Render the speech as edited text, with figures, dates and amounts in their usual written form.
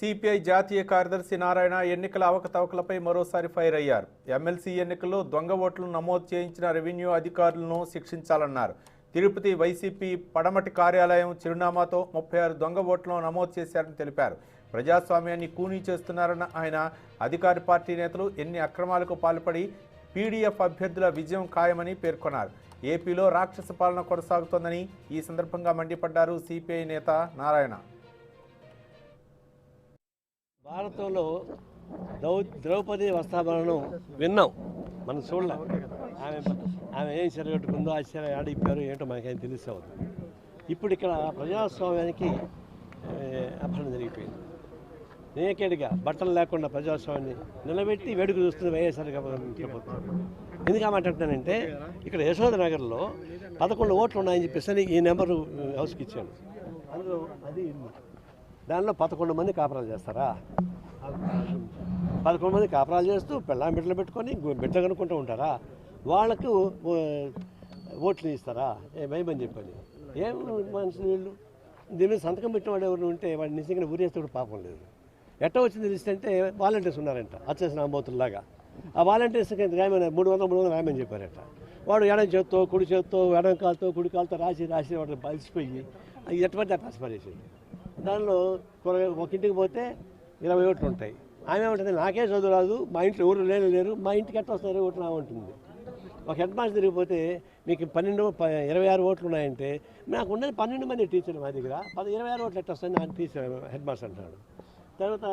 CPI జాతీయ కార్యదర్శి నారాయణ ఎన్నికల అవకతవకలపై మరోసారి ఫైర్ అయ్యారు. ఎమ్మెల్సీ ఎన్నికల్లో దొంగ ఓట్లను నమోదు చేయించిన రెవెన్యూ అధికారులను శిక్షించాలన్నారు. తిరుపతి వైసీపీ పడమటి కార్యాలయం చిరునామాతో 36 దొంగ ఓట్లను నమోదు చేశారని తెలిపారు. ప్రజాస్వామ్యాన్ని కూనీ చేస్తున్నారన్న ఆయన అధికార పార్టీ నేతలు ఎన్ని అక్రమాలకు పాల్పడి పీడీఎఫ్ అభ్యర్థుల విజయం ఖాయమని పేర్కొన్నారు. ఏపీలో రాక్షస పాలన కొనసాగుతోందని ఈ సందర్భంగా మండిపడ్డారు సిపిఐ నేత నారాయణ. భారతంలో ద్రౌపది వస్త్రాభరణం విన్నాం, మనం చూడలేం. ఆమె ఏం చెరగట్టుకుందో ఆ చెర ఆడిప్పారు ఏంటో మనకేం తెలుస్తుంది. ఇప్పుడు ఇక్కడ ప్రజాస్వామ్యానికి అపహరణ జరిగిపోయింది. నేకేడుగా బట్టలు లేకుండా ప్రజాస్వామ్యాన్ని నిలబెట్టి వేడుక చూస్తుంది వైఎస్ఆర్ ప్రభుత్వం. ఎందుకు మాట్లాడుతున్నానంటే ఇక్కడ యశోద నగర్లో 11 ఓట్లు ఉన్నాయని చెప్పేసి ఈ నెంబరు హౌస్కి ఇచ్చాను. అందులో అది దానిలో 11 మంది కాపరాలు చేస్తారా? 11 మంది కాపరాలు చేస్తూ పెళ్ళాం బిడ్డలు పెట్టుకొని బిడ్డ కనుక్కుంటూ ఉంటారా? వాళ్ళకు ఓట్లు ఇస్తారా? భయమని చెప్పని ఏం మనుషులు వీళ్ళు. దీని మీద సంతకం పెట్టినవాడు ఎవరు ఉంటే వాడిని నిజంగా ఊరేస్తే కూడా పాపం లేదు. ఎట్ట వచ్చింది లిస్ట్ అంటే వాలంటీర్స్ ఉన్నారంట, వచ్చేసిన ఆంబోతుల్లాగా. ఆ వాలంటీర్స్కి రాయమని 300 రాయమని చెప్పారట. వాడు ఎడం చేత్తో కుడి చేత్తో ఎడం కాలుతో కుడి కాలుతో రాసి వాడు బలిసిపోయి ఎటువంటి అట్లా పడేసింది. దానిలో ఒక ఇంటికి పోతే 20 ఓట్లు ఉంటాయి. ఆమె ఉంటుంది నాకే చదువు రాదు, మా ఇంట్లో ఎవరు లేరు, మా ఇంటికి ఎట్లా వస్తారు ఓట్లు ఆమె ఉంటుంది. ఒక హెడ్ మాస్టర్ తిరిగిపోతే మీకు 26 ఓట్లు ఉన్నాయంటే నాకు ఉన్నది 12 మంది టీచర్లు మా దగ్గర 26 ఓట్లు ఎట్లా వస్తాయని టీచర్ హెడ్ మాస్టర్ అంటున్నాడు. తర్వాత